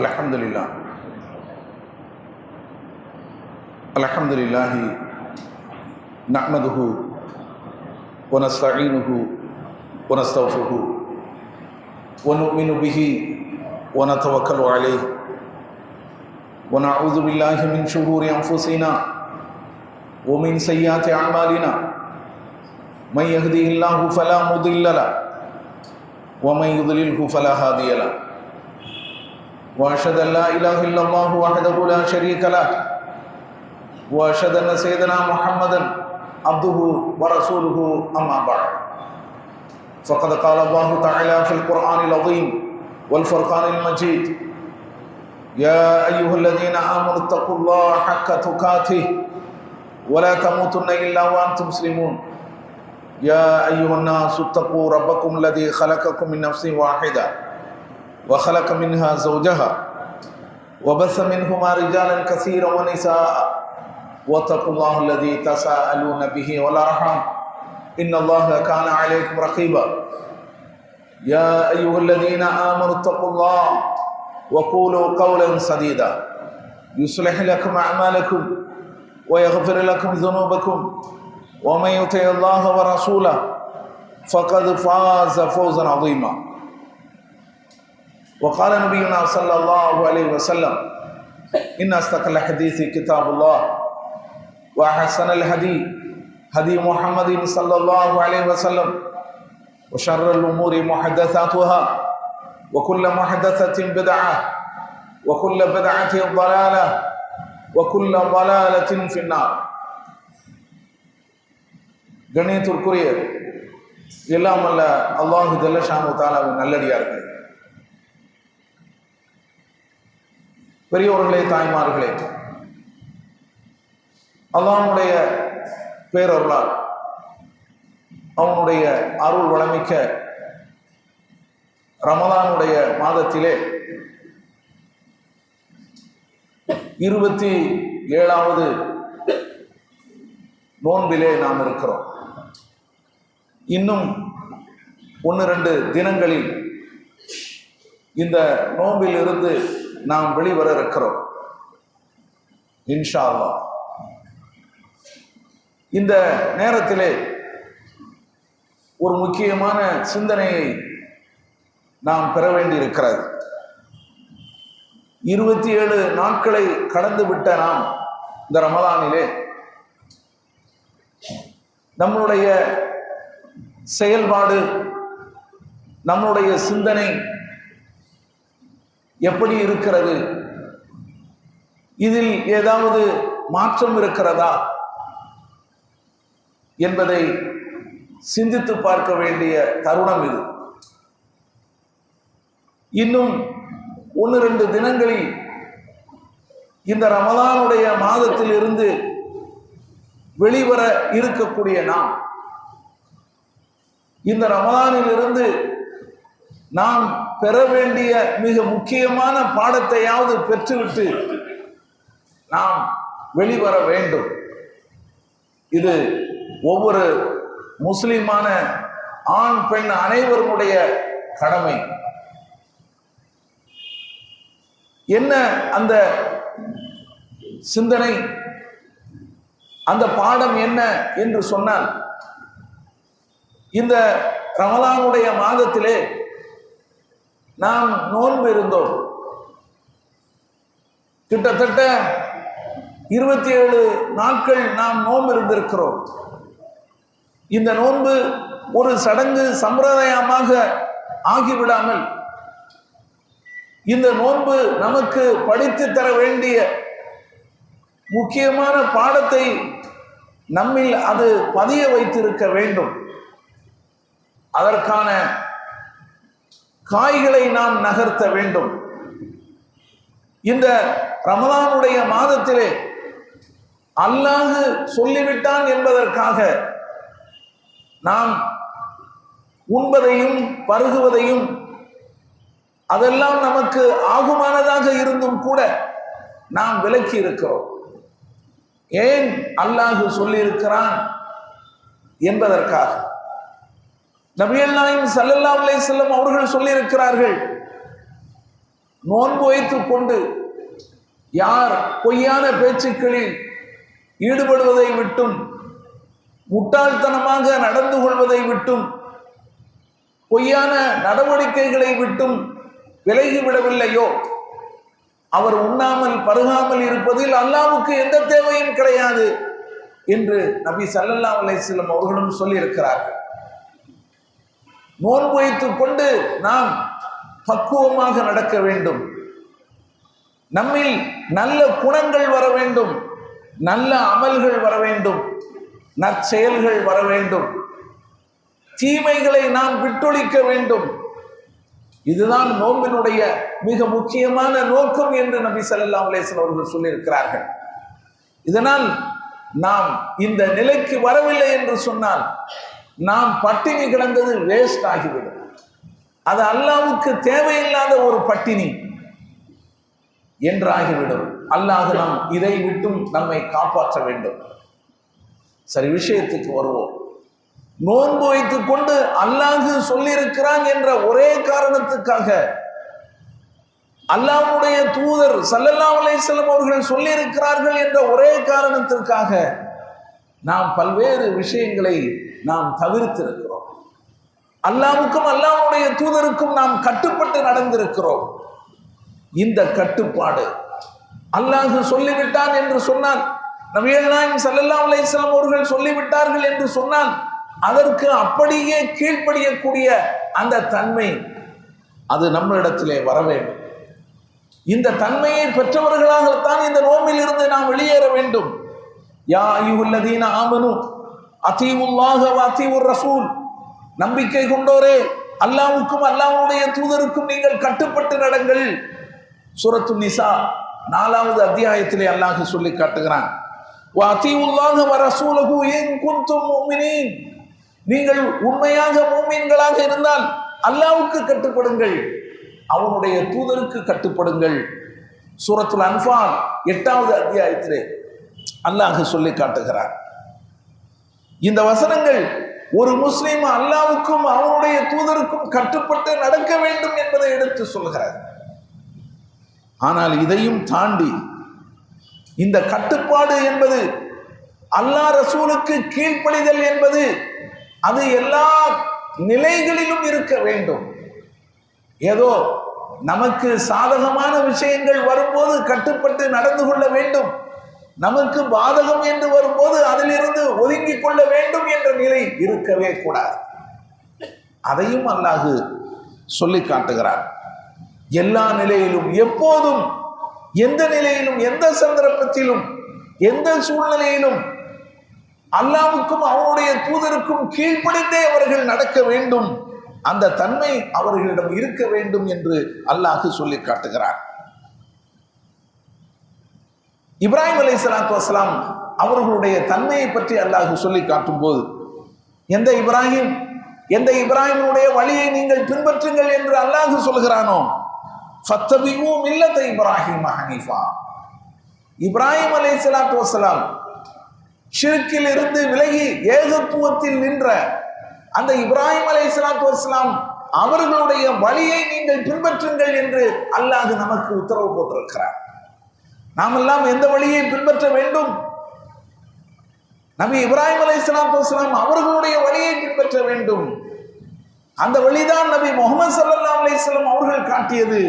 Alhamdulillah. Alhamdulillahi nahmaduhu wa nasta'inuhu wa nastaghfiruhu wa nu'minu bihi wa natawakkalu alayhi wa na'udzu billahi min shururi anfusina wa min sayyiati a'malina man yahdihillahu fala mudilla lahu wa man yudlilhu fala hadiya lahu وأشهد أن لا إله إلا الله وحده لا شريك له وأشهد أن سيدنا محمدا عبده ورسوله أما بعد فقد قال الله تعالى في القرآن العظيم والفرقان المجيد يا أيها الذين آمنوا اتقوا الله حق تقاته ولا تموتن إلا وأنتم مسلمون يا أيها الناس اتقوا ربكم الذي خلقكم من نفس واحدة وخلق منها زوجها وبث منهما رجالا كثيرا ونساء واتقوا الله الذي تساءلون به والأرحام إن الله كان عليكم رقيبا يا أيها الذين آمنوا اتقوا الله وقولوا قولا سديدا يصلح لكم أعمالكم ويغفر لكم ذنوبكم ومن يطع الله ورسوله فقد فاز فوزا عظيما وقال نبينا صلى الله عليه وسلم إن أصدق الحديث كتاب الله وأحسن الهدي هدي محمد صلى الله عليه وسلم وشر الأمور محدثاتها وكل محدثة بدعة وكل بدعة ضلالة وكل ضلالة في النار. கண்ணியத்திற்குரிய எல்லாம் அல்ல அல்லாஹ் ஜல்ல ஷானு தஆலாவின் நல்லடியார்களே, பெரியோர்களே, தாய்மார்களே, அல்லாஹ்வுடைய பேரருளால் அவனுடைய அருள் வளமிக்க ரமலானுடைய மாதத்திலே 27வது நோன்பிலே நாம் இருக்கிறோம். இன்னும் 1-2 தினங்களில் இந்த நோன்பில் இருந்து நாம் வெளிவர இருக்கிறோம் இன்ஷா அல்லாஹ். இந்த நேரத்திலே ஒரு முக்கியமான சிந்தனையை நாம் பெற வேண்டியிருக்கிறது. 27 நாட்களை கடந்து விட்ட நாம் இந்த ரமலானிலே நம்முடைய செயல்பாடு, நம்முடைய சிந்தனை எப்படி இருக்கிறது? இதில் ஏதாவது மாற்றம் இருக்கிறதா என்பதை சிந்தித்து பார்க்க வேண்டிய தருணம் இது. இன்னும் 1-2 தினங்களில் இந்த ரமலானுடைய மாதத்தில் இருந்து வெளிவர இருக்கக்கூடிய நாம் இந்த ரமலானில் இருந்து நாம் பெற வேண்டிய மிக முக்கியமான பாடத்தையாவது பெற்றுவிட்டு நாம் வெளிவர வேண்டும். இது ஒவ்வொரு முஸ்லிமான ஆண் பெண் அனைவருடைய கடமை. என்ன அந்த சிந்தனை, அந்த பாடம் என்ன என்று சொன்னால், இந்த ரமலானுடைய மாதத்திலே நாம் நோன்பு இருந்தோம். கிட்டத்தட்ட 27 நாட்கள் நாம் நோன்பு இருந்திருக்கிறோம். இந்த நோன்பு ஒரு சடங்கு சம்பிரதாயமாக ஆகிவிடாமல் இந்த நோன்பு நமக்கு படித்து தர வேண்டிய முக்கியமான பாடத்தை நம்மில் அது பதிய வைத்திருக்க வேண்டும். அதற்கான காய்களை நாம் நகர்த்த வேண்டும். இந்த ரமலானுடைய மாதத்திலே அல்லாஹ் சொல்லிவிட்டான் என்பதற்காக நாம் உண்பதையும் பருகுவதையும் அதெல்லாம் நமக்கு ஆகுமானதாக இருந்தும் கூட நாம் விலக்கி இருக்கிறோம். ஏன் அல்லாஹ் சொல்லியிருக்கிறான் என்பதற்காக. நபிகள் நாயகம் ஸல்லல்லாஹு அலைஹி வஸல்லம் அவர்கள் சொல்லியிருக்கிறார்கள், நோன்பு வைத்துக் கொண்டு யார் பொய்யான பேச்சுக்களில் ஈடுபடுவதை விட்டும், முட்டாள்தனமாக நடந்து கொள்வதை விட்டும், பொய்யான நடவடிக்கைகளை விட்டும் விலகிவிடவில்லையோ அவர் உண்ணாமல் பருகாமல் இருப்பதில் அல்லாஹ்வுக்கு எந்த தேவையும் கிடையாது என்று நபி ஸல்லல்லாஹு அலைஹி வஸல்லம் அவர்களும் சொல்லியிருக்கிறார்கள். நோன்பு வைத்துக் கொண்டு நாம் பக்குவமாக நடக்க வேண்டும், நம்மில் நல்ல குணங்கள் வர வேண்டும், நல்ல அமல்கள் வர வேண்டும், நற்செயல்கள் வர வேண்டும், தீமைகளை நாம் விட்டொழிக்க வேண்டும். இதுதான் நோம்பினுடைய மிக முக்கியமான நோக்கம் என்று நபி ஸல்லல்லாஹு அலைஹி வஸல்லம் அவர்கள் சொல்லியிருக்கிறார்கள். இதனால் நாம் இந்த நிலைக்கு வரவில்லை என்று சொன்னால் நாம் பட்டினி கிடந்தது வேஸ்ட் ஆகிவிடும். அது அல்லாஹ்வுக்கு தேவையில்லாத ஒரு பட்டினி என்றாகிவிடும். அல்லாஹ் நாம் இதை விட்டும் நம்மை காப்பாற்ற வேண்டும். சரி, விஷயத்துக்கு வருவோம். நோன்பு வைத்துக் கொண்டு அல்லாஹ் சொல்லியிருக்கிறான் என்ற ஒரே காரணத்துக்காக, அல்லாஹ்வுடைய தூதர் ஸல்லல்லாஹு அலைஹி வஸல்லம் அவர்கள் சொல்லியிருக்கிறார்கள் என்ற ஒரே காரணத்திற்காக நாம் பல்வேறு விஷயங்களை நாம் தவிர்த்திருக்கிறோம். அல்லாஹ்வுக்கும் அல்லாஹ்வுடைய தூதருக்கும் நாம் கட்டுப்பட்டு நடந்திருக்கிறோம். இந்த கட்டுப்பாடு அல்லாஹ் சொல்லிவிட்டான் என்று சொன்னால், நபிகள் நாயகம் ஸல்லல்லாஹு அலைஹி வஸல்லம் அவர்கள் சொல்லிவிட்டார்கள் என்று சொன்னால் அதற்கு அப்படியே கீழ்ப்படியக்கூடிய அந்த தன்மை அது நம்மளிடத்திலே வர வேண்டும். இந்த தன்மையை பெற்றவர்களாகத்தான் இந்த நோம்பில் இருந்து நாம் வெளியேற வேண்டும். யா அய்யுஹல்லதீன ஆமனு அதீஉல்லாஹ வ அதீஉர் ரசூல், நம்பிக்கை கொண்டோரே, அல்லாஹ்வுக்கும் அல்லாஹ்வுடைய தூதருக்கும் நீங்கள் கட்டுப்பட்டு நடங்கள். சூரத்து நிசா 4வது அத்தியாயத்திலே அல்லாஹ் சொல்லி காட்டுகிறான், வ அதீஉல்லாஹ வ ரசூலஹு இன் குன்தும் முஃமினீன், நீங்கள் உண்மையாக மூமின்களாக இருந்தால் அல்லாஹ்வுக்கு கட்டுப்படுங்கள், அவனுடைய தூதருக்கு கட்டுப்படுங்கள். சூரத்துல் அன்ஃபால் 8வது அத்தியாயத்திலே அல்லாஹ் சொல்லி காட்டுகிறார். இந்த வசனங்கள் ஒரு முஸ்லிம் அல்லாஹ்வுக்கும் அவனுடைய தூதருக்கும் கட்டுப்பட்டு நடக்க வேண்டும் என்பதை எடுத்து சொல்கிறார். ஆனால் இதையும் தாண்டி இந்த கட்டுப்பாடு என்பது, அல்லாஹ் ரசூலுக்கு கீழ்ப்படிதல் என்பது, அது எல்லா நிலைகளிலும் இருக்க வேண்டும். ஏதோ நமக்கு சாதகமான விஷயங்கள் வரும்போது கட்டுப்பட்டு நடந்து கொள்ள வேண்டும், நமக்கு பாதகம் என்று வரும்போது அதிலிருந்து ஒதுங்கிக் கொள்ள வேண்டும் என்ற நிலை இருக்கவே கூடாது. அதையும் அல்லாஹ் சொல்லி காட்டுகிறார். எல்லா நிலையிலும், எப்போதும், எந்த நிலையிலும், எந்த சந்தர்ப்பத்திலும், எந்த சூழ்நிலையிலும் அல்லாஹ்வுக்கும் அவருடைய தூதருக்கும் கீழ்ப்படிந்தே அவர்கள் நடக்க வேண்டும். அந்த தன்மை அவர்களிடம் இருக்க வேண்டும் என்று அல்லாஹ் சொல்லி காட்டுகிறார். இப்ராஹிம் அலைஹிஸ்ஸலாத்து வஸ்ஸலாம் அவர்களுடைய தன்மையை பற்றி அல்லாஹ் சொல்லி காட்டும் போது, எந்த இப்ராஹிமுடைய வழியை நீங்கள் பின்பற்றுங்கள் என்று அல்லாஹ் சொல்கிறானோ, ஃபத்தபிஉ மில்லத இப்ராஹிம ஹனீஃபா, இப்ராஹிம் அலைஹிஸ்ஸலாத்து வஸ்ஸலாம் ஷிர்கில் இருந்து விலகி ஏகத்துவத்தில் நின்ற அந்த இப்ராஹிம் அலைஹிஸ்ஸலாத்து வஸ்ஸலாம் அவர்களுடைய வழியை நீங்கள் பின்பற்றுங்கள் என்று அல்லாஹ் நமக்கு உத்தரவு போட்டிருக்கிறார். நாமெல்லாம் எந்த வழியை பின்பற்ற வேண்டும்? நபி இப்ராஹிம் அலைஹிஸ்ஸலாத்து வஸ்ஸலாம் அவர்களுடைய வழியை பின்பற்ற வேண்டும். அந்த வழிதான் நபி முஹம்மது ஸல்லல்லாஹு அலைஹி வஸல்லம் அவர்கள் காட்டியது.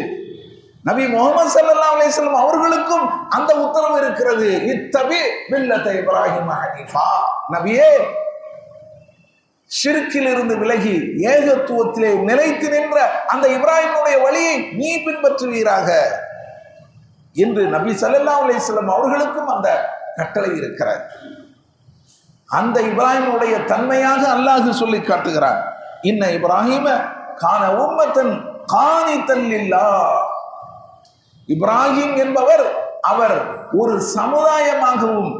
நபி முஹம்மது ஸல்லல்லாஹு அலைஹி வஸல்லம் அவர்களுக்கும் அந்த உத்தரவு இருக்கிறது, இத்தபி மில்லத இப்ராஹிம ஹனீஃபா, நபியே ஷிர்கில் இருந்து விலகி ஏகத்துவத்திலே நிலைத்து நின்ற அந்த இப்ராஹிமுடைய வழியை நீ பின்பற்றுவீராக என்று நபி ஸல்லல்லாஹு அலைஹி வஸல்லம் அவர்களுக்கும் அந்த கட்டளை இருக்கிறது. அந்த இப்ராஹிமுடைய தன்மையாக அல்லாஹ் சொல்லி காட்டுகிறார், இன்ன இப்ராஹிம கான உம்மத்தன் கானித்தன் லில்லாஹ், இப்ராஹிம் என்பவர் அவர் ஒரு சமுதாயமாகவும்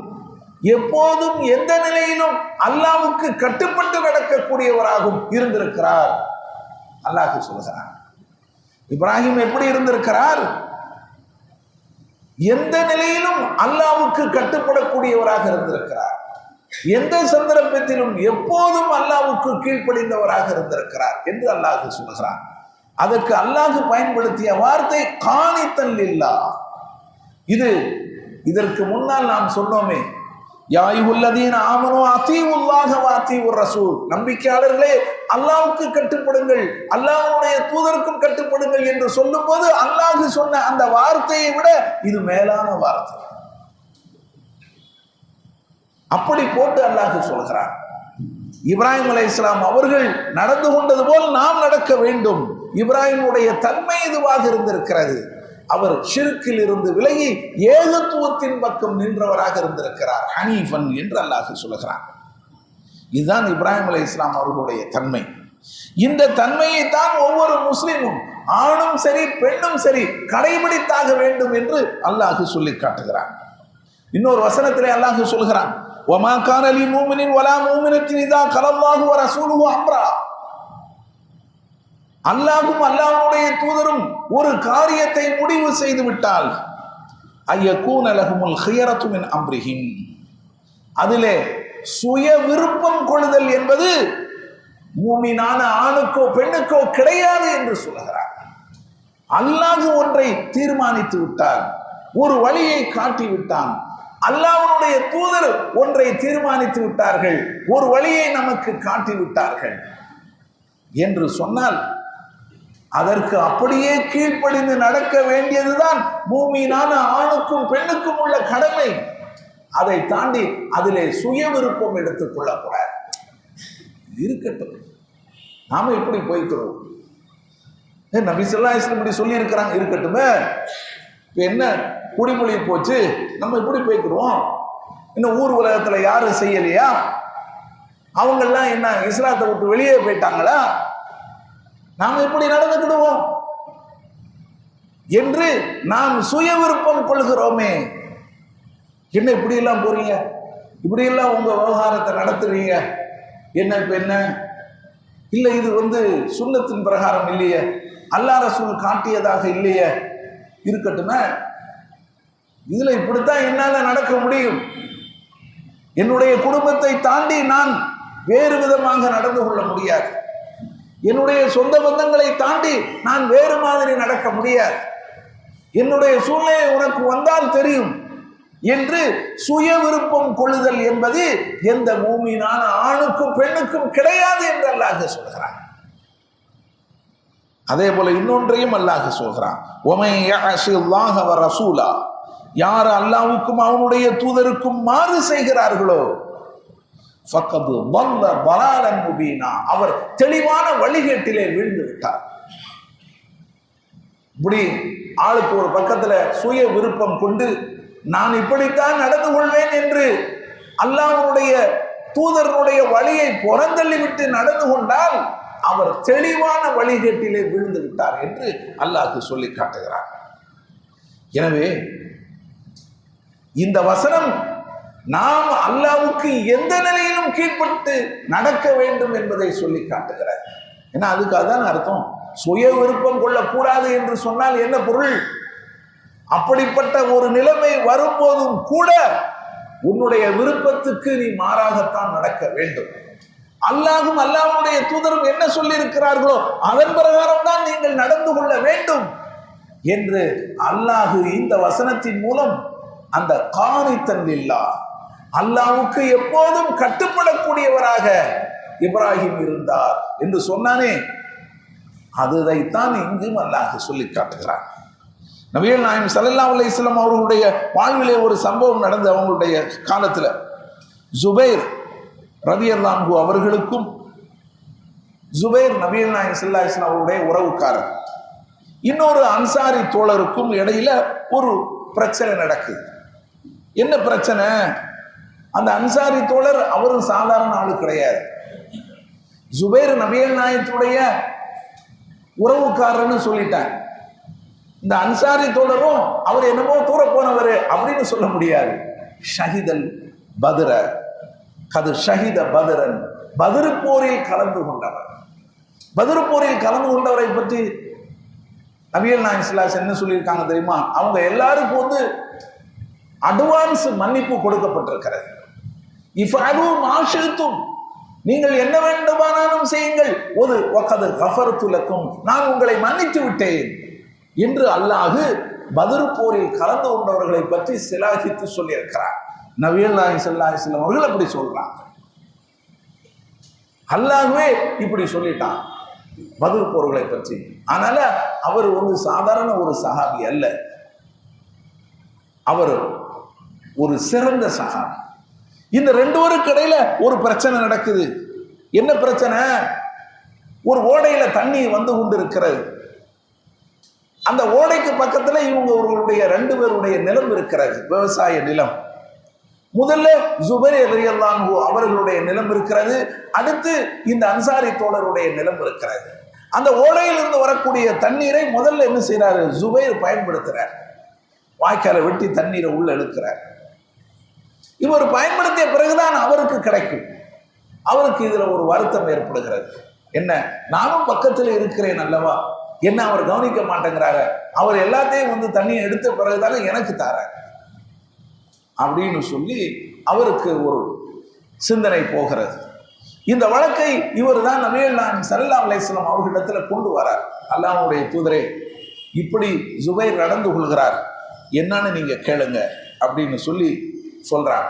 எப்போதும் எந்த நிலையிலும் அல்லாஹ்வுக்கு கட்டுப்பட்டு நடக்கக்கூடியவராகவும் இருந்திருக்கிறார். அல்லாஹ் சொல்கிறார், இப்ராஹிம் எப்படி இருந்திருக்கிறார்? எந்த நிலையிலும் அல்லாஹ்வுக்கு கட்டுப்படக்கூடியவராக இருந்திருக்கிறார். எந்த சந்தர்ப்பத்திலும் எப்போதும் அல்லாஹ்வுக்கு கீழ்ப்படிந்தவராக இருந்திருக்கிறார் என்று அல்லாஹ் சொல்கிறான். அதற்கு அல்லாஹ் பயன்படுத்திய வார்த்தை கானித்தன் லில்லாஹ். இதற்கு முன்னால் நாம் சொன்னோமே, யா அய்யுஹல்லதீன ஆமனூ அத்தீஉல்லாஹ வ அத்தீஉர் ரசூல், நம்பிக்கையாளர்களே அல்லாஹ்வுக்கு கட்டுப்படுங்கள், அல்லாஹ்வுடைய தூதருக்கும் கட்டுப்படுங்கள் என்று சொல்லும்போது அல்லாஹ் சொன்ன அந்த வார்த்தையை விட இது மேலான வார்த்தை. அப்படி போட்டு அல்லாஹ் சொல்கிறார், இப்ராஹிம் அலைஹிஸ்ஸலாம் அவர்கள் நடந்து கொண்டது போல் நாம் நடக்க வேண்டும். இப்ராஹிமுடைய தன்மை இதுவாக இருந்திருக்கிறது. அவர் ஷிர்கில் இருந்து விலகி ஏகத்துவத்தின் பக்கம் நின்றவராக இருந்திருக்கிறார். ஹனீஃபன் என்று அல்லாஹ் சொல்கிறார். இதுதான் இப்ராஹிம் அலைஹிஸ்ஸலாம் அவர்களுடைய தன்மை. இந்த தன்மையை தான் ஒவ்வொரு முஸ்லிமும், ஆணும் சரி பெண்ணும் சரி, கடைபிடித்தாக வேண்டும் என்று அல்லாஹ் சொல்லி காட்டுகிறார். இன்னொரு வசனத்திலே அல்லாஹ் சொல்கிறான், وَمَا كَانَ لِمُؤْمِنٍ وَلَا مُؤْمِنَةٍ إِذَا قَضَى اللَّهُ وَرَسُولُهُ أَمْرًا, அல்லாஹ்வும் அல்லாஹ்வுடைய தூதரும் ஒரு காரியத்தை முடிவு செய்து விட்டால் அய்யகூன லஹுமுல் ഖിയറതു மின் அம்ரிஹிம், அதிலே சுய விருப்பம் கொள்ளுதல் என்பது மூமினான ஆணுக்கோ பெண்ணுக்கோ கிடையாது என்று சொல்கிறார். அல்லாஹ் ஒன்றை தீர்மானித்து விட்டார், ஒரு வழியை காட்டி விட்டான். அல்லாஹ்வுடைய தூதர் ஒன்றை தீர்மானித்து விட்டார்கள், ஒரு வழியை நமக்கு காட்டி விட்டார்கள் என்று சொன்னால் அதற்கு அப்படியே கீழ்ப்படிந்து நடக்க வேண்டியதுதான் மூமினான ஆணுக்கும் பெண்ணுக்கும் உள்ள கடமை. அதை தாண்டி அதிலே சுய விருப்பம் எடுத்துக் கொள்ளக்கூடாது. இருக்கட்டும், நாம இப்படி போய்க்கிறோம், நபி ஸல்லல்லாஹு அலைஹி வஸல்லம் இப்படி சொல்லி இருக்கிறாங்க, இருக்கட்டுமே, இப்போ என்ன குடிமொழி போச்சு, நம்ம இப்படி போய்க்கிறோம். இன்னும் ஊர் உலகத்துல யாரும் செய்யலையா? அவங்கெல்லாம் என்ன இஸ்லாத்தை விட்டு வெளியே போயிட்டாங்களா? நாம இப்படி நடந்துக்கிடுவோம் என்று நாம் சுய விருப்பம் கொள்கிறோமே. என்ன இப்படி எல்லாம் போறீங்க, இப்படி எல்லாம் உங்க விவகாரத்தை நடத்துறீங்க, என்ன இப்ப என்ன இல்ல, இது சுன்னத்தின் பிரகாரம் இல்லையே, அல்லாஹ் ரசூல் காட்டியதாக இல்லையே, இருக்கட்டுமே, இதுல இப்படித்தான் என்னால நடக்க முடியும், என்னுடைய குடும்பத்தை தாண்டி நான் வேறு விதமாக நடந்து கொள்ள முடியாது, என்னுடைய சொந்த பந்தங்களை தாண்டி நான் வேறு மாதிரி நடக்க முடியாது, என்னுடைய சூழ்நிலை உனக்கு வந்தால் தெரியும் என்று சுய விருப்பம் கொள்ளுதல் என்பது எந்த மூமினான ஆணுக்கும் பெண்ணுக்கும் கிடையாது என்று அல்லாஹ் சொல்கிறான். அதே போல இன்னொன்றையும் அல்லாஹ் சொல்கிறான், ஒமை யஅஸில்லாஹ வ ரசூலா, யார் அல்லாஹ்வுக்கும் அவனுடைய தூதருக்கும் மாறு செய்கிறார்களோ ஃபக்கது வல்ல பலாலன் முபீனா, அவர் தெளிவான வழிகேட்டிலே வீழ்ந்து விட்டார். இப்படி ஆளுக்கு ஒரு பக்கத்துல சுய விருப்பம் கொண்டு நான் இப்படித்தான் நடந்து கொள்வேன் என்று அல்லாஹ்வுடைய தூதருடைய வழியை புறந்தள்ளி விட்டு நடந்து கொண்டால் அவர் தெளிவான வழிகேட்டிலே வீழ்ந்து விட்டார் என்று அல்லாஹ் சொல்லி காட்டுகிறார். எனவே இந்த வசனம் நாம் அல்லாஹ்வுக்கு எந்த நிலையிலும் கீழ்ப்பட்டு நடக்க வேண்டும் என்பதை சொல்லி காட்டுகிறார். ஏன்னா அதுக்கு அதான் அர்த்தம். சுய விருப்பம் கொள்ளக்கூடாது என்று சொன்னால் என்ன பொருள்? அப்படிப்பட்ட ஒரு நிலைமை வரும்போதும் கூட உன்னுடைய விருப்பத்துக்கு நீ மாறாகத்தான் நடக்க வேண்டும். அல்லாஹும் அல்லாஹ்வுடைய தூதரும் என்ன சொல்லி இருக்கிறார்களோ அதன் பிரகாரம் தான் நீங்கள் நடந்து கொள்ள வேண்டும் என்று அல்லாஹ் இந்த வசனத்தின் மூலம் அந்த கானித்தன் லில்லாஹ், அல்லாஹ்வுக்கு எப்போதும் கட்டுப்படக்கூடியவராக இப்ராஹிம் இருந்தார் என்று சொன்னானே, அதுதைத்தான் இங்கும் அல்லாஹ் சொல்லி காட்டுகிறார். நபிகள் நாயகம் ஸல்லல்லாஹு அலைஹி வஸல்லம் அவர்களுடைய வாழ்விலே ஒரு சம்பவம் நடந்து, அவங்களுடைய காலத்தில் ஜுபைர் ரலியல்லாஹு அன்ஹு அவர்களுக்கும், ஜுபைர் நபிகள் நாயகம் ஸல்லல்லாஹு அலைஹி வஸல்லம் அவருடைய உறவுக்காரர், இன்னொரு அன்சாரி தோழருக்கும் இடையில ஒரு பிரச்சனை நடக்குது. என்ன பிரச்சனை? அந்த அன்சாரி தோழர் அவரும் சாதாரண ஆளு கிடையாது. ஜுபைர் நபிகள் நாயகத்துடைய உறவுக்காரன்னு சொல்லிட்டாங்க. இந்த அன்சாரி தோழரும் அவர் என்னமோ தூர போனவர் அப்படின்னு சொல்ல முடியாது. ஷஹிதல் பத்ர, கது ஷஹித பத்ரன், பத்ர் போரில் கலந்து கொண்டவர். பத்ர் போரில் கலந்து கொண்டவரை பற்றி நபிகள் நாயகம் ஸல்லல்லாஹு அலைஹி வஸல்லம் என்ன சொல்லியிருக்காங்க தெரியுமா? அவங்க எல்லாருக்கும் அட்வான்ஸ் மன்னிப்பு கொடுக்கப்பட்டிருக்கிறது. இஃபஅலு மா ஷி'தும், நீங்கள் என்ன வேண்டுமானாலும் செய்யுங்கள், ஒரு வகத் கஃபர்து லக்கும், நான் உங்களை மன்னித்து விட்டேன் என்று அல்லாஹ் பத்ர் போரில் கலந்து கொண்டவர்களை பற்றி சிலாகித்து சொல்லியிருக்கிறார். நபிகள் நாயகம் ஸல்லல்லாஹு அலைஹி வஸல்லம் அவர்கள் அப்படி சொல்றாங்க. அல்லாஹ்வே இப்படி சொல்லிட்டான் பத்ர் போர்களை பற்றி. அதனால அவர் சாதாரண ஒரு சஹாபி அல்ல, அவர் ஒரு சிறந்த சஹாபி. இந்த ரெண்டு பேருக்கு இடையில ஒரு பிரச்சனை நடக்குது. என்ன பிரச்சனை? ஒரு ஓடையில தண்ணி வந்து கொண்டு இருக்கிறது. அந்த ஓடைக்கு பக்கத்துல இவங்களுடைய ரெண்டு பேருடைய நிலம் இருக்கிறது, விவசாய நிலம். முதல்ல ஜுபைர் ரலியல்லாஹு அன்ஹு அவர்களுடைய நிலம் இருக்கிறது, அடுத்து இந்த அன்சாரி தோழருடைய நிலம் இருக்கிறது. அந்த ஓடையிலிருந்து வரக்கூடிய தண்ணீரை முதல்ல என்ன செய்யறாரு? ஜுபைர் பயன்படுத்துறார். வாய்க்காலை வெட்டி தண்ணீரை உள்ள இழுக்கிறார். இவர் பயன்படுத்திய பிறகுதான் அவருக்கு கிடைக்கும். அவருக்கு இதுல ஒரு வருத்தம் ஏற்படுகிறது. என்ன, நானும் பக்கத்தில் இருக்கிறேன் அல்லவா, என்ன அவர் கவனிக்க மாட்டேங்கிறாரு, அவர் எல்லாத்தையும் தண்ணியை எடுத்த பிறகுதானே எனக்கு தாரார் அப்படின்னு சொல்லி அவருக்கு ஒரு சிந்தனை போகிறது. இந்த வழக்கை இவர் தான் நபிகள் நாயகம் ஸல்லல்லாஹு அலைஹி வஸல்லம் அவர்களிடத்தில் கொண்டு வரார். அல்லாஹ்வுடைய தூதரே, இப்படி ஜுபைர் நடந்து கொள்கிறார், என்னன்னு நீங்க கேளுங்க அப்படின்னு சொல்லி சொல்றார்.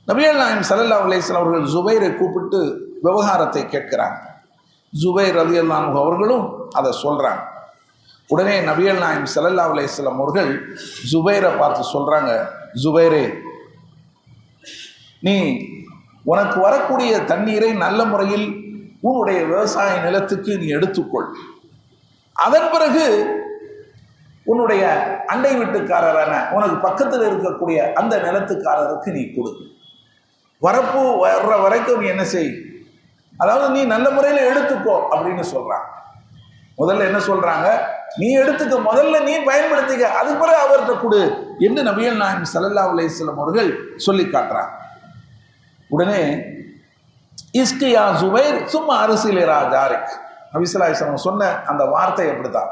நபிகள் நாயகம் ஸல்லல்லாஹு அலைஹி வஸல்லம் அவர்கள் ஜுபைரை கூப்பிட்டு விவகாரத்தை கேட்கிறாங்க. ஜுபைர் ரலியல்லாஹு அன்ஹு அவர்களும் அதை சொல்றாங்க. உடனே நபிகள் நாயகம் ஸல்லல்லாஹு அலைஹி வஸல்லம் அவர்கள் ஜுபைரை பார்த்து சொல்றாங்க, ஜுபைரே, நீ உனக்கு வரக்கூடிய தண்ணீரை நல்ல முறையில் உன்னுடைய விவசாய நிலத்துக்கு நீ எடுத்துக்கொள். அதன் பிறகு உன்னுடைய அண்டை வீட்டுக்காரரான உனக்கு பக்கத்தில் இருக்கக்கூடிய அந்த நிலத்துக்காரருக்கு நீ கொடு. வரப்பு வர்ற வரைக்கும் நீ என்ன செய், அதாவது நீ நல்ல முறையில் எடுத்துக்கோ அப்படின்னு சொல்றாங்க. முதல்ல என்ன சொல்றாங்க? நீ எடுத்துக்க, முதல்ல நீ பயன்படுத்திக்க, அதுக்கு பிறகு அவர்கிட்ட கொடு என்று நபிகள் நாயகம் ஸல்லல்லாஹு அலைஹி வஸல்லம் அவர்கள் சொல்லி காட்டுறாங்க. உடனே இஸ்கியா ஜுபைர் சும்மா அரசியலா ஜாரிக், நபி ஸல்லல்லாஹு அலைஹி வஸல்லம் சொன்ன அந்த வார்த்தை அப்படித்தான்.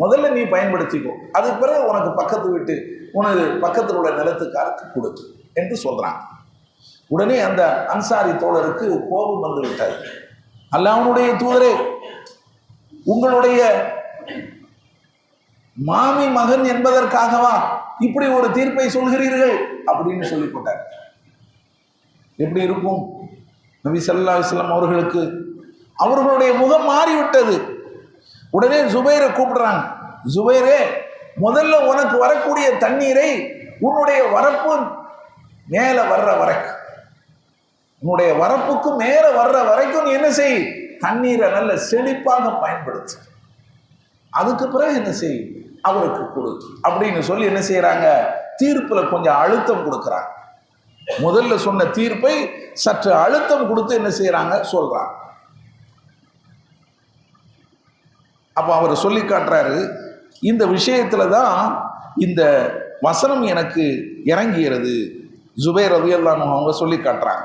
முதல்ல நீ பயன்படுத்திக்கோ, அதுக்கு பிறகு உனக்கு பக்கத்து வீட்டு உனது பக்கத்தில் உள்ள நிலத்துக்காருக்கு கொடு என்று சொல்றாங்க. உடனே அந்த அன்சாரி தோழருக்கு கோபம் வந்து விட்டார். அல்லாஹ்வுடைய தூதரே, உங்களுடைய மாமி மகன் என்பதற்காகவா இப்படி ஒரு தீர்ப்பை சொல்கிறீர்கள் அப்படின்னு சொல்லி போட்டார். எப்படி இருக்கும் நபி ஸல்லல்லாஹு அலைஹி வஸல்லம் அவர்களுக்கு? அவர்களுடைய முகம் மாறிவிட்டது. உடனே ஜுபைரை கூப்பிடுறாங்க. ஜுபைரே, முதல்ல உனக்கு வரக்கூடிய தண்ணீரை உன்னுடைய வரப்பு மேல வர்ற வரைக்கும், உன்னுடைய வரப்புக்கு மேல வர்ற வரைக்கும் நீ என்ன செய், தண்ணீரை நல்ல செழிப்பாக பயன்படுத்து. அதுக்கு பிறகு என்ன செய், அவருக்கு கொடு அப்படின்னு சொல்லி என்ன செய்யறாங்க, தீர்ப்புல கொஞ்சம் அழுத்தம் கொடுக்குறாங்க. முதல்ல சொன்ன தீர்ப்பை சற்று அழுத்தம் கொடுத்து என்ன செய்யறாங்க சொல்றாங்க. அப்ப அவர் சொல்லி காட்டுறாரு, இந்த விஷயத்துல தான் இந்த வசனம் எனக்கு இறங்குகிறது. ஜுபைர் ரலியல்லாஹு அன்ஹு அவங்க சொல்லி காட்டுறாங்க,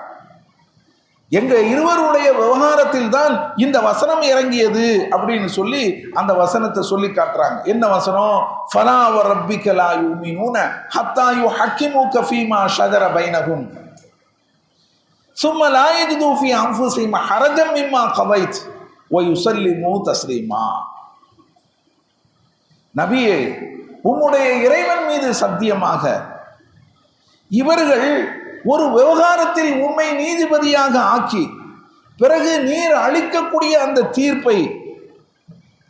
எங்க இருவருடைய விவகாரத்தில் தான் இந்த வசனம் இறங்கியது அப்படின்னு சொல்லி அந்த வசனத்தை சொல்லி காட்டுறாங்க. என்ன வசனம்? ஃபலா வ ரப்பிக லா யுமினூன ஹத்தா யுஹக்கிமுக ஃபீமா ஷஜர பைனஹும் ثم لا يجدوا في انفسهم حرجا مما قضيت ويسلموا تسليما. நபியே, உம்முடைய இறைவன் மீது சத்தியமாக, இவர்கள் ஒரு விவகாரத்தில் உம்மை நீதிபதியாக ஆக்கி பிறகு நீர் அளிக்கக்கூடிய அந்த தீர்ப்பை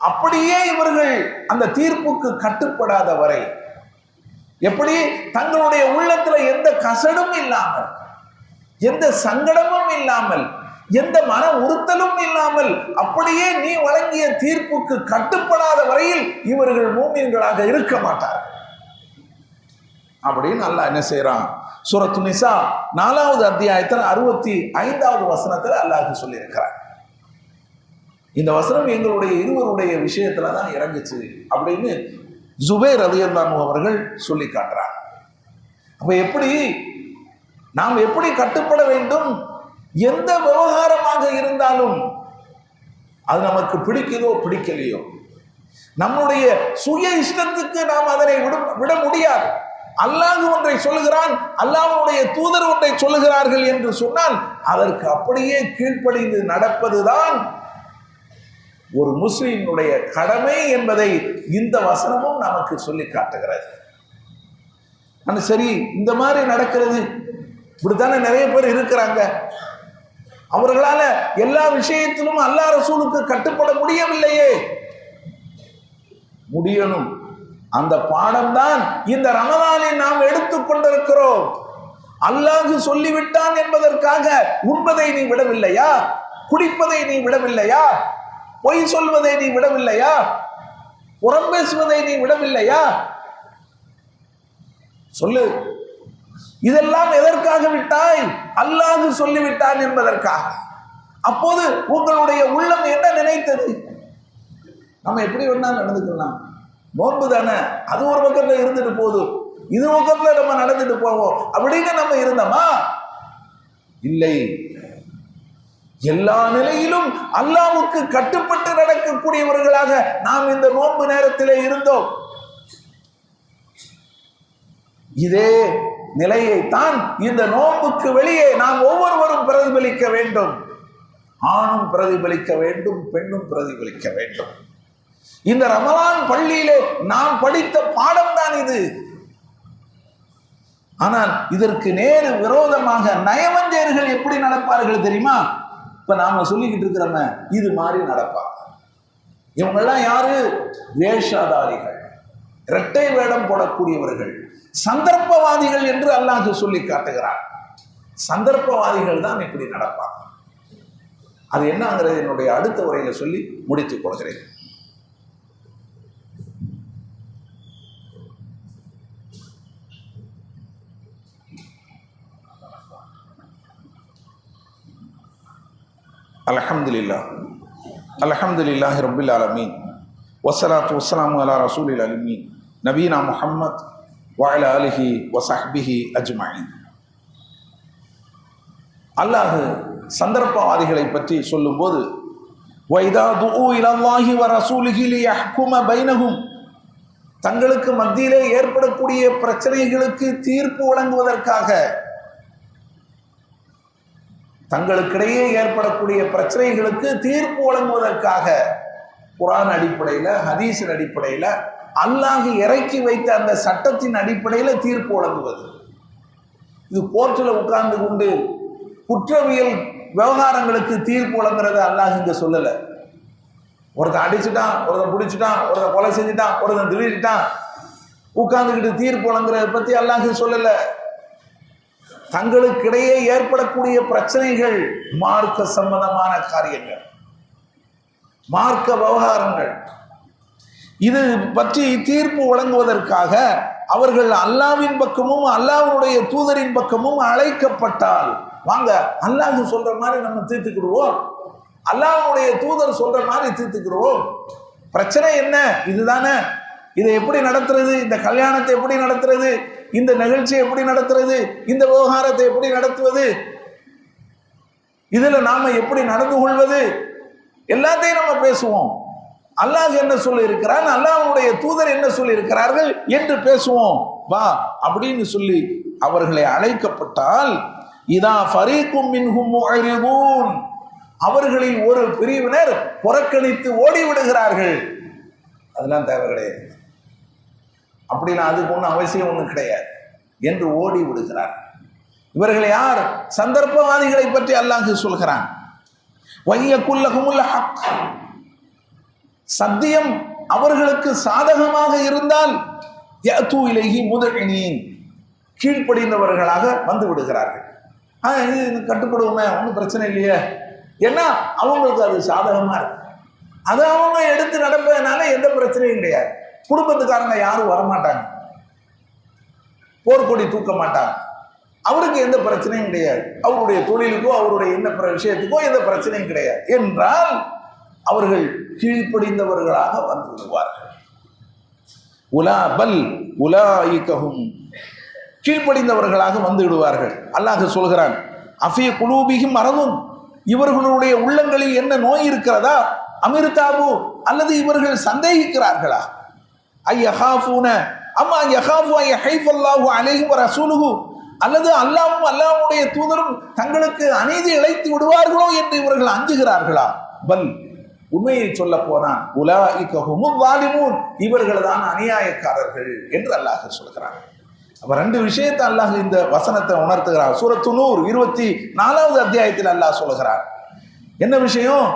அப்படியே இவர்கள் அந்த தீர்ப்புக்கு கட்டுப்படாத வரை, எப்படி தங்களுடைய உள்ளத்துல எந்த கசடும் இல்லாமல், எந்த சங்கடமும் இல்லாமல், எந்த மன உறுத்தலும் இல்லாமல் அப்படியே நீ வழங்கிய தீர்ப்புக்கு கட்டுப்படாத வரையில் இவர்கள் மூமின்களாக இருக்க மாட்டார்கள் அப்படின்னு அல்லாஹ் என்ன செய்யறான்? சூரத்து நிசா 4வது அத்தியாயத்தில் 65வது வசனத்துல அல்லாஹ் சொல்லி இருக்கிறார். இந்த வசனம் எங்களுடைய இருவருடைய விஷயத்துல தான் இறங்குச்சு அப்படின்னு ஜுபைர் ரலியல்லாஹு அன்ஹு அவர்கள் சொல்லி காட்டுறார். அப்ப எப்படி நாம் எப்படி கட்டுப்பட வேண்டும்? எந்த விவகாரமாக இருந்தாலும் அது நமக்கு பிடிக்குதோ பிடிக்கலையோ, நம்முடைய சுய இஷ்டத்துக்கு நாம் அதனை விட முடியாது. அல்லாஹ் ஒன்றை சொல்லுகிறான், அல்லாஹ்வுடைய தூதர் ஒன்றை சொல்லுகிறார்கள் என்று சொன்னால் அதற்கு அப்படியே கீழ்ப்படிந்து நடப்பதுதான் ஒரு முஸ்லிமுடைய கடமை என்பதை இந்த வசனமும் நமக்கு சொல்லி காட்டுகிறது. ஆனா சரி, இந்த மாதிரி நடக்கிறது, இப்படித்தானே நிறைய பேர் இருக்கிறாங்க. அவர்களால எல்லா விஷயத்திலும் அல்லாஹ் ரசூலுக்கு கட்டுப்பட முடியவில்லையே. முடியணும். அந்த பாடம்தான் இந்த ரமலானில் நாம் எடுத்துக்கொண்டிருக்கிறோம். அல்லாஹ் சொல்லிவிட்டான் என்பதற்காக உண்பதை நீ விடவில்லையா? குடிப்பதை நீ விடவில்லையா? பொய் சொல்வதை நீ விடவில்லையா? புறம் பேசுவதை நீ விடவில்லையா? சொல்லு. இதெல்லாம் எதற்காக விட்டாய்? அல்லாஹ் சொல்லிவிட்டான் என்பதற்காக. அப்போது உங்களுடைய உள்ளம் என்ன நினைத்தது? நம்ம எப்படி வேணா நடந்துக்கலாம், நோன்பு தானே, அது ஒரு பக்கத்துல இருந்துட்டு போதும், இது பக்கத்துல நம்ம நடந்துட்டு போவோம் அப்படின்னு நம்ம இருந்தோமா? இல்லை. எல்லா நிலையிலும் அல்லாஹ்வுக்கு கட்டுப்பட்டு நடக்கக்கூடியவர்களாக நாம் இந்த நோன்பு நேரத்திலே இருந்தோம். இதே நிலையைத்தான் இந்த நோன்புக்கு வெளியே நாம் ஒவ்வொருவரும் பிரதிபலிக்க வேண்டும். ஆணும் பிரதிபலிக்க வேண்டும், பெண்ணும் பிரதிபலிக்க வேண்டும். இந்த ரமலான் பள்ளியிலே நாம் படித்த பாடம் தான் இது. ஆனால் இதற்கு நேரு விரோதமாக நயவஞ்சகர்கள் எப்படி நடப்பார்கள் தெரியுமா? இப்ப நாம சொல்லிக்கிட்டு இருக்கிறோமே, இது மாதிரி நடப்பாங்க. இவங்கெல்லாம் யாரு? வேஷதாரிகள், இரட்டை வேடம் போடக்கூடியவர்கள், சந்தர்ப்பவாதிகள் என்று அல்லாஹ் சொல்லி காட்டுகிறார். சந்தர்ப்பவாதிகள் தான் இப்படி நடப்பாங்க. அது என்னங்கிறது என்னுடைய அடுத்த உரையில சொல்லி முடித்துக் கொள்கிறேன். அல்ஹம்துலில்லாஹ் அல்ஹம்துலில்லாஹி ரப்பில் ஆலமீன் வஸ்ஸலாத்து வஸ்ஸலாமு அலா ரசூலில் அமீன் நபீனா முஹம்மத் வ அலா ஆலிஹி வ ஸஹ்பிஹி அஜ்மஈன். அல்லாஹ் சந்தர்ப்பவாதிகளை பற்றி சொல்லும்போது, வைதா துஉ இலல்லாஹி வ ரசூலிஹி லியஹ்கும பைனஹும், தங்களுக்கு மத்தியிலே ஏற்படக்கூடிய பிரச்சனைகளுக்கு தீர்ப்பு வழங்குவதற்காக, தங்களுக்கிடையே ஏற்படக்கூடிய பிரச்சனைகளுக்கு தீர்ப்பு வழங்குவதற்காக குர்ஆன் அடிப்படையில், ஹதீஸின் அடிப்படையில், அல்லாஹ் இறக்கி வைத்த அந்த சட்டத்தின் அடிப்படையில் தீர்ப்பு வழங்குவது. இது கோர்ட்டில் உட்கார்ந்து கொண்டு குற்றவியல் விவகாரங்களுக்கு தீர்ப்பு வழங்குறது அல்லாஹ் இங்க சொல்லலை. ஒருத்தன் அடிச்சுட்டான், ஒருத்தன் பிடிச்சிட்டான், ஒருத்தன் கொலை செஞ்சுட்டான், ஒருத்தன் திருடிட்டான், உட்கார்ந்துக்கிட்டு தீர்ப்பு வழங்குறத பற்றி அல்லாஹ் சொல்லலை. தங்களுக்கிடையே ஏற்படக்கூடிய பிரச்சனைகள் மார்க்க சம்பந்தமான காரியங்கள், மார்க்க விவகாரங்கள், இது பற்றி தீர்ப்பு வழங்குவதற்காக அவர்கள் அல்லாஹ்வின் பக்கமும் அல்லாஹ்வுடைய தூதரின் பக்கமும் அழைக்கப்பட்டால், வாங்க அல்லாஹ் சொல்ற மாதிரி நம்ம தீர்த்துக்கிடுவோம், அல்லாஹ்வுடைய தூதர் சொல்ற மாதிரி தீர்த்துக்கிடுவோம். பிரச்சனை என்ன? இதுதானே. இதை எப்படி நடத்துறது? இந்த கல்யாணத்தை எப்படி நடத்துறது? இந்த நிகழ்ச்சியை எப்படி நடத்துறது? இந்த விவகாரத்தை எப்படி நடத்துவது? இதுல நாம எப்படி நடந்து கொள்வது? எல்லாத்தையும் நம்ம பேசுவோம். அல்லாஹ் என்ன சொல்லி இருக்கிறான், அல்லாஹ்வுடைய தூதர் என்ன சொல்லி இருக்கிறார்கள் என்று பேசுவோம். வா அப்படின்னு சொல்லி அவர்களை அழைக்கப்பட்டால், இதா ஃபரீக்கும் மின்ஹும் முஅரிதூன், அவர்களில் ஒரு பிரிவினர் புறக்கணித்து ஓடி விடுகிறார்கள். அதெல்லாம் தேவை கிடையாது, அப்படின்னா அதுக்கு ஒன்றும் அவசியம் ஒன்றும் கிடையாது என்று ஓடி விடுகிறார். இவர்கள் யார்? சந்தர்ப்பவாதிகளை பற்றி அல்லாஹ் சொல்கிறான். வையகுல்லஹுமுல் ஹக், சத்தியம் அவர்களுக்கு சாதகமாக இருந்தால் யஅது இலைஹி முத்இனீன், கீழ்ப்படிந்தவர்களாக வந்து விடுகிறார்கள். இது கட்டுப்படுவோமே, ஒன்றும் பிரச்சனை இல்லையே, ஏன்னா அவங்களுக்கு அது சாதகமா இருக்கு. அதை அவங்க எடுத்து நடப்பதனால எந்த பிரச்சனையும் கிடையாது. குடும்பத்துக்காரங்க யாரும் வரமாட்டாங்க, போர்க்கொடி தூக்க மாட்டாங்க, அவருக்கு எந்த பிரச்சனையும் கிடையாது. அவருடைய தொழிலுக்கோ அவருடைய என்ன விஷயத்துக்கோ எந்த பிரச்சனையும் கிடையாது என்றால் அவர்கள் கீழ்ப்படிந்தவர்களாக வந்து விடுவார்கள். உலாயிகஹும், கீழ்ப்படிந்தவர்களாக வந்து விடுவார்கள். அல்லாஹ் சொல்கிறான், அஃபீ குலூபிஹிம் மரதுன், இவர்களுடைய உள்ளங்களில் என்ன நோய் இருக்கிறதா? அமிர்தாபு, அல்லது இவர்கள் சந்தேகிக்கிறார்களா? ஐயஹாஃபூன அம்மா யகாஃபு அன் யஹீஃபல்லாஹு அலைஹி வ ரசூலுஹு, அல்லது அல்லாஹ்வும் அல்லாஹ்வுடைய தூதரும் தங்களுக்கு அநீதி இழைத்து விடுவார்களோ என்று இவர்கள் அஞ்சுகிறார்களா? பல், உண்மையை சொல்ல போனான், உலாயிக ஹுமுல் ஸாலிமூன், இவர்கள் தான் அநியாயக்காரர்கள் என்று அல்லாஹ் சொல்கிறார். அப்ப ரெண்டு விஷயத்தை அல்லாஹ் இந்த வசனத்தை உணர்த்துகிறார். சூரத்து நூர் 24வது அத்தியாயத்தில் அல்லாஹ் சொல்கிறார். என்ன விஷயம்?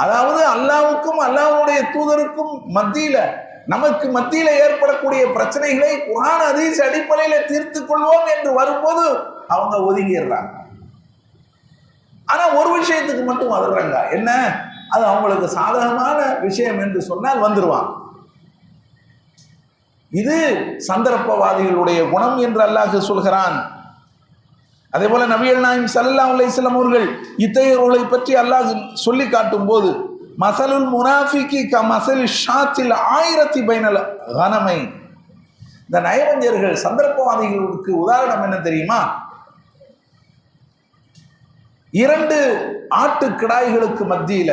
அதாவது அல்லாஹ்வுக்கும் அல்லாஹ்வுடைய தூதருக்கும் மத்தியில, நமக்கு மத்தியில ஏற்படக்கூடிய பிரச்சனைகளை குர்ஆன் ஹதீஸ் அடிப்படையில தீர்த்துக் கொள்வோம் என்று வரும்போது அவங்க ஒதுங்கிடுறாங்க. ஆனா ஒரு விஷயத்துக்கு மட்டும் வருறாங்க. என்ன? அது அவங்களுக்கு சாதகமான விஷயம் என்று சொன்னால் வந்துருவாங்க. இது சந்தர்ப்பவாதிகளுடைய குணம் என்று அல்லாஹ் சொல்கிறான். அதே போல நபிகள் நாயகம் ஸல்லல்லாஹு அலைஹி வஸல்லம் அவர்கள் இத்தகையவர்களை பற்றி அல்லாஹ் சொல்லி காட்டும் போது, மஸலுல் முனாஃபிகி கமஸலி ஷாத்தில் ஆயிரத்தி பைனல் கனமை, இந்த நயவஞ்சர்கள் சந்தர்ப்பவாதிகளுக்கு உதாரணம் என்ன தெரியுமா? 2 ஆட்டு கிடாய்களுக்கு மத்தியில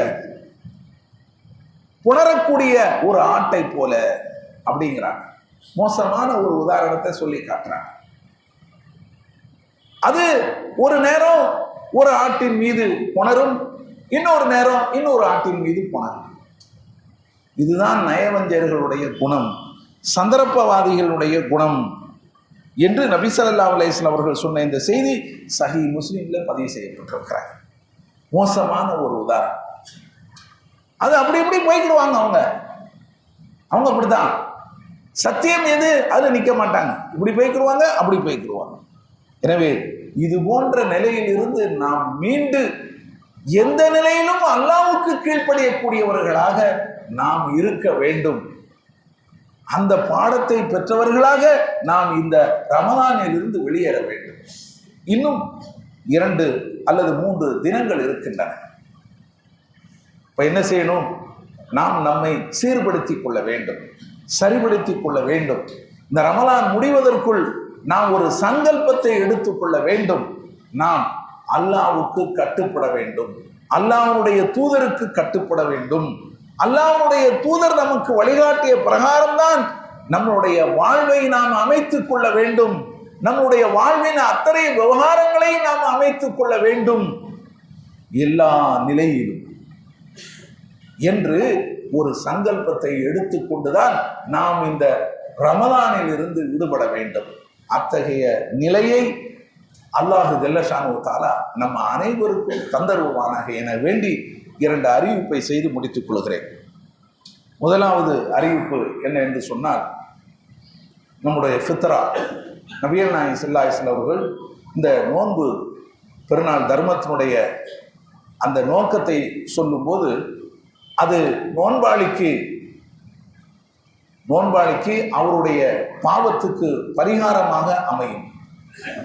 புணரக்கூடிய ஒரு ஆட்டை போல அப்படிங்கிறாங்க. மோசமான ஒரு உதாரணத்தை சொல்லி காட்டுறாங்க. அது ஒரு நேரம் ஒரு ஆட்டின் மீது புணரும், இன்னொரு நேரம் இன்னொரு ஆட்டின் மீது புணரும். இதுதான் நயவஞ்சர்களுடைய குணம், சந்தர்ப்பவாதிகளுடைய குணம் என்று நபி ஸல்லல்லாஹு அலைஹி வஸல்லம் அவர்கள் சொன்ன இந்த செய்தி சஹீஹ் முஸ்லிம்ல பதிவு செய்யப்பட்டிருக்கிறார். மோசமான ஒரு உதாரணம். அது அப்படி இப்படி போய்க்கிடுவாங்க. அவங்க அப்படித்தான். சத்தியம் எது? அதில் நிற்க மாட்டாங்க. இப்படி போய்க்கிடுவாங்க, அப்படி போய்க்கிடுவாங்க. எனவே இது போன்ற நிலையில் இருந்து நாம் மீண்டு எந்த நிலையிலும் அல்லாஹ்வுக்கு கீழ்ப்படியக்கூடியவர்களாக நாம் இருக்க வேண்டும். அந்த பாடத்தை பெற்றவர்களாக நாம் இந்த ரமலானில் இருந்து வெளியேற வேண்டும். இன்னும் 2 அல்லது 3 தினங்கள் இருக்கின்றன. இப்ப என்ன செய்யணும்? நாம் நம்மை சீர்படுத்திக் கொள்ள வேண்டும், சரிபடுத்திக் கொள்ள வேண்டும். இந்த ரமலான் முடிவதற்குள் நாம் ஒரு சங்கல்பத்தை எடுத்துக்கொள்ள வேண்டும். நாம் அல்லாஹ்வுக்கு கட்டுப்பட வேண்டும், அல்லாஹ்வுடைய தூதருக்கு கட்டுப்பட வேண்டும். அல்லாஹ்வுடைய தூதர் நமக்கு வழிகாட்டிய பிரகாரம்தான் நம்முடைய வாழ்வை நாம் அமைத்துக் கொள்ள வேண்டும். நம்முடைய வாழ்வின் அத்தனை விவகாரங்களை நாம் அமைத்துக் கொள்ள வேண்டும் எல்லா நிலையிலும் என்று ஒரு சங்கல்பத்தை எடுத்துக்கொண்டுதான் நாம் இந்த ரமலானில் இருந்து விடுபட வேண்டும். அத்தகைய நிலையை அல்லாஹ் ஜல்ல ஷானு தஆலா நம்ம அனைவருக்கும் தந்தருவானாக என வேண்டி 2 அறிவிப்பை செய்து முடித்துக் கொள்கிறேன். முதலாவது அறிவிப்பு என்ன என்று சொன்னால், நம்முடைய ஃபித்ரா, நபிகள் நாயகம் ஸல்லல்லாஹு அலைஹி வஸல்லம் அவர்கள் இந்த நோன்பு பெருநாள் தர்மத்தினுடைய அந்த நோக்கத்தை சொல்லும்போது, அது நோன்பாளிக்கு அவருடைய பாவத்துக்கு பரிகாரமாக அமையும்.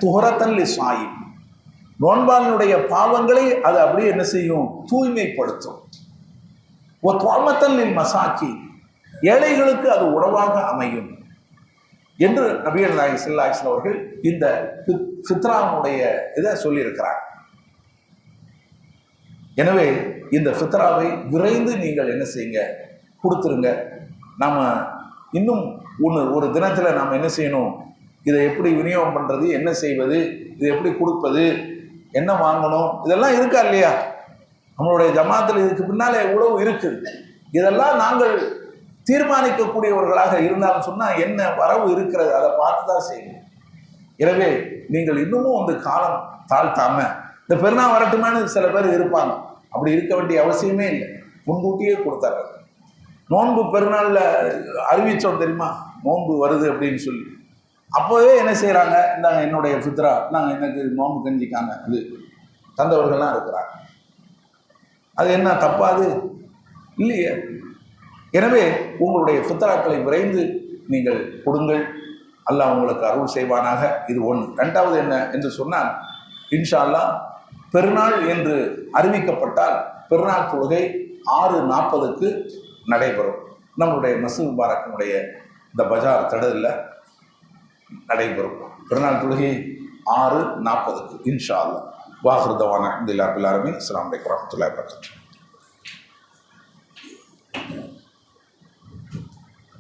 துஹரத்தன் லிஸ்ஸாயிம், நோன்பாளினுடைய பாவங்களை அது அப்படியே என்ன செய்யும்? தூய்மைப்படுத்தும். துஅமத்தன் லில் மசாக்கீன், ஏழைகளுக்கு அது உணவாக அமையும் என்று நபிகள் நாயகம் ஸல்லல்லாஹு அலைஹி வஸல்லம் அவர்கள் இந்த ஃபித்ராவுடைய இதை சொல்லியிருக்கிறார். எனவே இந்த ஃபித்ராவை விரைந்து நீங்கள் என்ன செய்யுங்க? கொடுத்துருங்க. நாம் இன்னும் ஒரு தினத்தில் நாம் என்ன செய்யணும்? இதை எப்படி விநியோகம் பண்ணுறது, என்ன செய்வது, இதை எப்படி கொடுப்பது, என்ன வாங்கணும், இதெல்லாம் இருக்கா இல்லையா? நம்மளுடைய ஜமாத்தில் இதுக்கு பின்னால் எவ்வளவு இருக்குது. இதெல்லாம் நாங்கள் தீர்மானிக்கக்கூடியவர்களாக இருந்தாலும் சொன்னால் என்ன வரவு இருக்கிறது, அதை பார்த்து தான் செய்யணும். எனவே நீங்கள் இன்னமும் வந்து காலம் தாழ்த்தாம, இந்த பெருநாள் வரட்டுமான்னு சில பேர் இருப்பாங்க. அப்படி இருக்க வேண்டிய அவசியமே இல்லை. முன்கூட்டியே கொடுத்தார்கள். நோன்பு பெருநாளில் அறிவித்தோம் தெரியுமா, நோன்பு வருது அப்படின்னு சொல்லி. அப்போவே என்ன செய்கிறாங்க? இந்தாங்க என்னுடைய ஃபித்ரா, நாங்கள் எனக்கு நோன்பு கஞ்சிக்காங்க இது தந்தவர்கள்லாம் இருக்கிறாங்க. அது என்ன தப்பாது இல்லையே? எனவே உங்களுடைய ஃபித்ராக்களை விரைந்து நீங்கள் கொடுங்கள். அல்லாஹ் உங்களுக்கு அருள் செய்வானாக. இது ஒன்று. 2வது என்ன என்று சொன்னால், இன்ஷா அல்லாஹ் பெருநாள் என்று அறிவிக்கப்பட்டால் பெருநாள் தொழுகை 6:40க்கு நடைபெறும். நம்முடைய மஸ்ஜித் முபாரக்கினுடைய இந்த பஜார் திடலில் நடைபெறும். பெருநாள் தொழுகை 6:40க்கு இன்ஷா அல்லாஹ். வாஹிர் தவானா அல்ஹம்துலில்லாஹி ரப்பில் ஆலமீன். அஸ்ஸலாமு அலைக்கும் வரஹ்மத்துல்லாஹி வபரகாத்துஹு.